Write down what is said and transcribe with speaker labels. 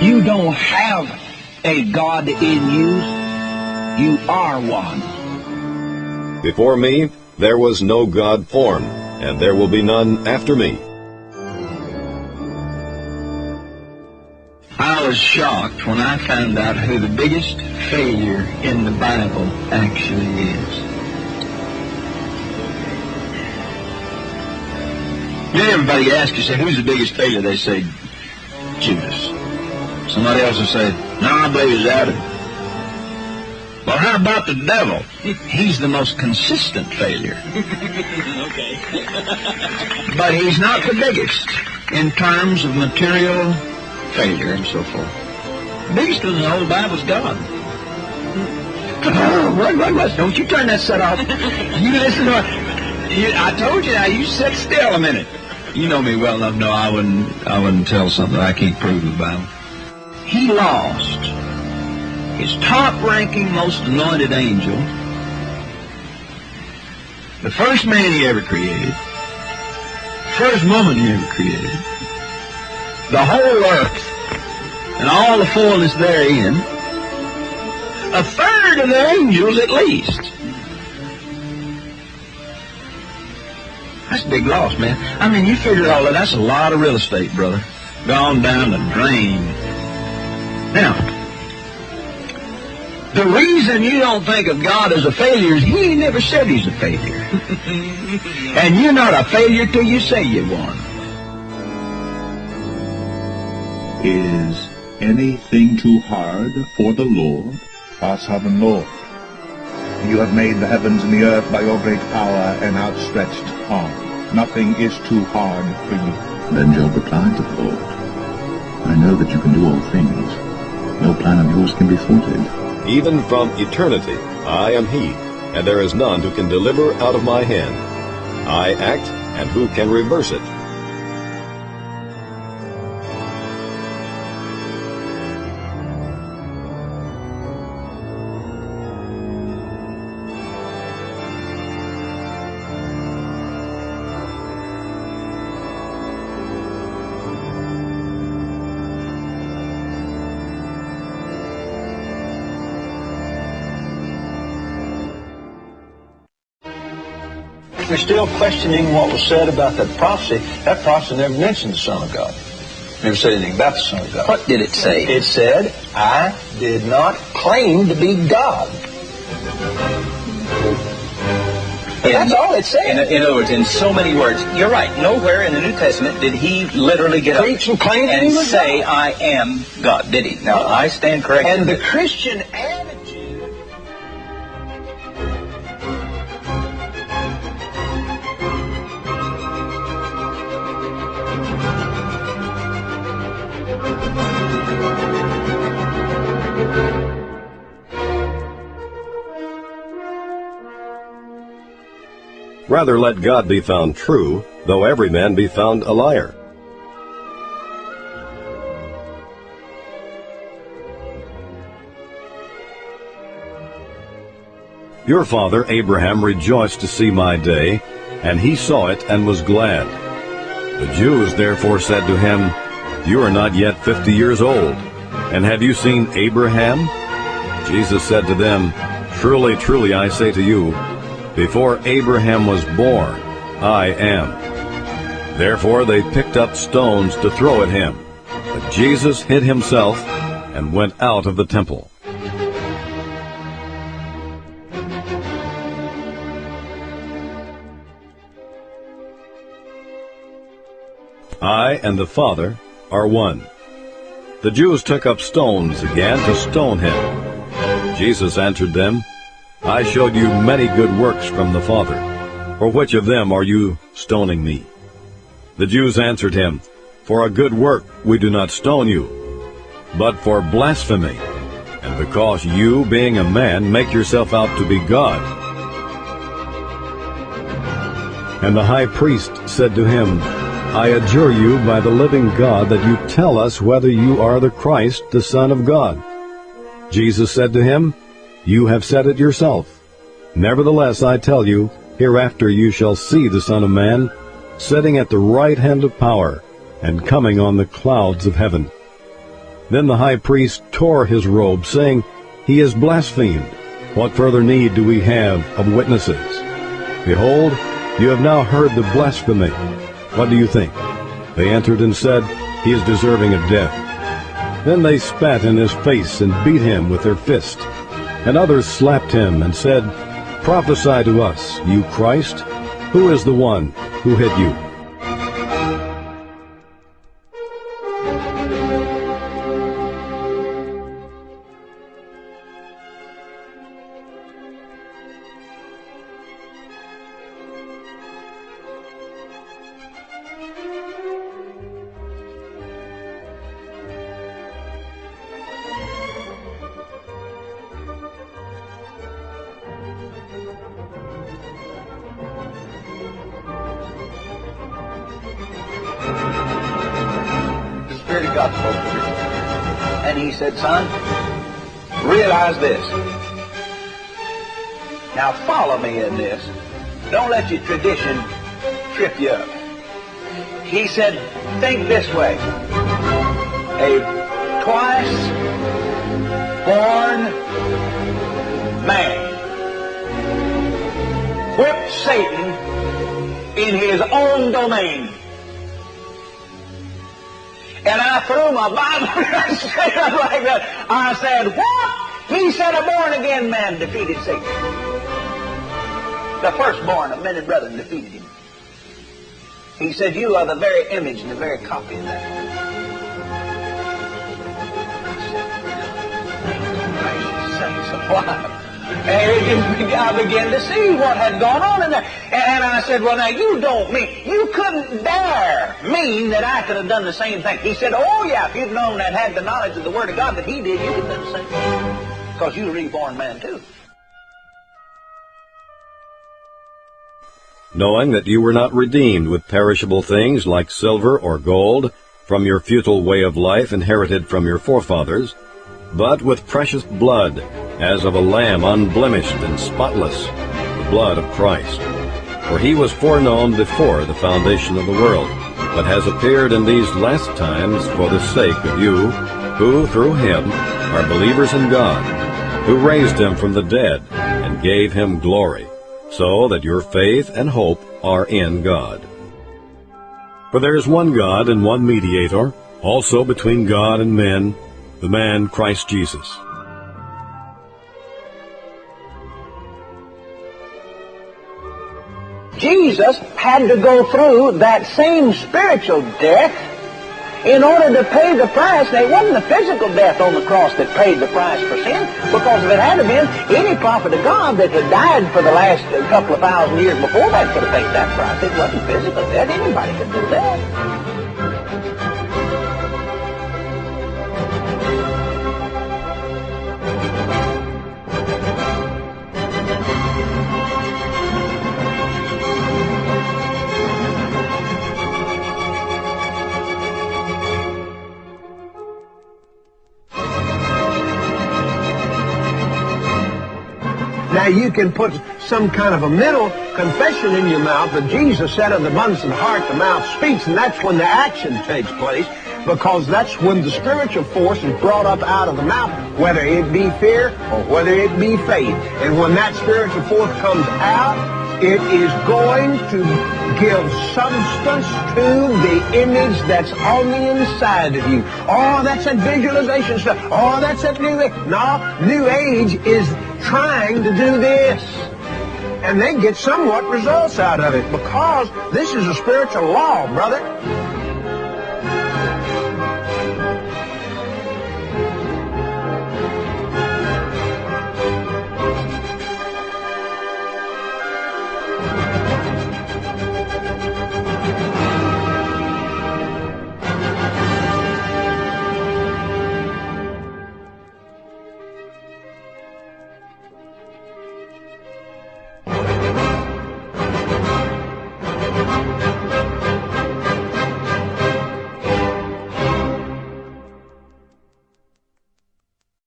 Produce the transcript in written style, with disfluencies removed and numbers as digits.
Speaker 1: You don't have a God in you. You are one.
Speaker 2: Before me there was no God formed, and there will be none after me.
Speaker 1: I was shocked when I found out who the biggest failure in the Bible actually is. You know, everybody asks you, say, who's the biggest failure? They say, Judas. Somebody else will say, no, I believe it's Adam. Well, how about the devil? He's the most consistent failure.
Speaker 3: Okay.
Speaker 1: But he's not the biggest in terms of material failure and so forth. The biggest one in the whole Bible is God. What? Don't you turn that set off. You listen to what... I told you now, you sit still a minute. You know me well enough. No, I wouldn't tell something I can't prove in the Bible. He lost his top-ranking, most anointed angel, the first man he ever created, first woman he ever created, the whole earth, and all the fullness therein, a third of the angels at least. That's a big loss, man. I mean, you figure all that. That's a lot of real estate, brother. Gone down the drain. Now, the reason you don't think of God as a failure is He ain't never said He's a failure. And you're not a failure till you say you're one.
Speaker 4: Is anything too hard for the Lord?
Speaker 5: Our sovereign Lord, you have made the heavens and the earth by your great power and outstretched arm. Nothing is too hard for you.
Speaker 4: Then Job replied to the Lord, I know that you can do all things. No plan of yours can be thwarted.
Speaker 2: Even from eternity I am He, and there is none who can deliver out of my hand. I act, and who can reverse it?
Speaker 1: They're still questioning what was said about that prophecy. That prophecy never mentioned the Son of God. Never said anything about the Son of God.
Speaker 3: What did it say?
Speaker 1: It said, I did not claim to be God. That's all it said.
Speaker 3: In other words, in so many words, you're right. Nowhere in the New Testament did He literally get
Speaker 1: Preach
Speaker 3: up
Speaker 1: and claim
Speaker 3: and
Speaker 1: He was
Speaker 3: say,
Speaker 1: God.
Speaker 3: I am God, did He? Now, I stand corrected.
Speaker 1: And the Christian attitude...
Speaker 2: Rather let God be found true, though every man be found a liar. Your father Abraham rejoiced to see my day, and he saw it and was glad. The Jews therefore said to him, You are not yet 50 years old, and have you seen Abraham? Jesus said to them, Truly, truly, I say to you, before Abraham was born, I am. Therefore they picked up stones to throw at him. But Jesus hid himself and went out of the temple. I and the Father are one. The Jews took up stones again to stone him. Jesus answered them, I showed you many good works from the Father. For which of them are you stoning me? The Jews answered him, For a good work we do not stone you, but for blasphemy, and because you, being a man, make yourself out to be God. And the high priest said to him, I adjure you by the living God that you tell us whether you are the Christ, the Son of God. Jesus said to him, You have said it yourself. Nevertheless, I tell you, hereafter you shall see the Son of Man sitting at the right hand of power and coming on the clouds of heaven. Then the high priest tore his robe, saying, "He has blasphemed. What further need do we have of witnesses? Behold, you have now heard the blasphemy. What do you think?" They answered and said, "He is deserving of death." Then they spat in his face and beat him with their fist. And others slapped him and said, "Prophesy to us, you Christ. Who is the one who hit you?"
Speaker 1: The Spirit of God spoke to me. And he said, "Son, realize this. Now follow me in this. Don't let your tradition trip you up." He said, "Think this way. A twice born man whipped Satan in his own domain." And I threw my Bible straight up like that. I said, "What?" He said, "A born-again man defeated Satan. The firstborn of many brethren defeated him." He said, "You are the very image and the very copy of that." And I began to see what had gone on in there. And I said, "Well, now, you don't mean, you couldn't dare mean that I could have done the same thing." He said, "Oh, yeah, if you'd known that, had the knowledge of the Word of God that he did, you could have done the same thing. Because you're a reborn man, too."
Speaker 2: Knowing that you were not redeemed with perishable things like silver or gold from your futile way of life inherited from your forefathers, but with precious blood, as of a lamb unblemished and spotless, the blood of Christ. For he was foreknown before the foundation of the world, but has appeared in these last times for the sake of you, who through him are believers in God, who raised him from the dead and gave him glory, so that your faith and hope are in God. For there is one God and one mediator, also between God and men, the man Christ Jesus.
Speaker 1: Jesus had to go through that same spiritual death in order to pay the price. Now, it wasn't the physical death on the cross that paid the price for sin, because if it had been, any prophet of God that had died for the last couple of thousand years before that could have paid that price. It wasn't physical death. Anybody could do that.
Speaker 6: Now you can put some kind of a mental confession in your mouth, but Jesus said of the abundance of the heart, the mouth speaks, and that's when the action takes place, because that's when the spiritual force is brought up out of the mouth, whether it be fear or whether it be faith. And when that spiritual force comes out, it is going to give substance to the image that's on the inside of you. Oh, that's that visualization stuff. Oh, that's that New Age. No, New Age is trying to do this. And they get somewhat results out of it, because this is a spiritual law, brother.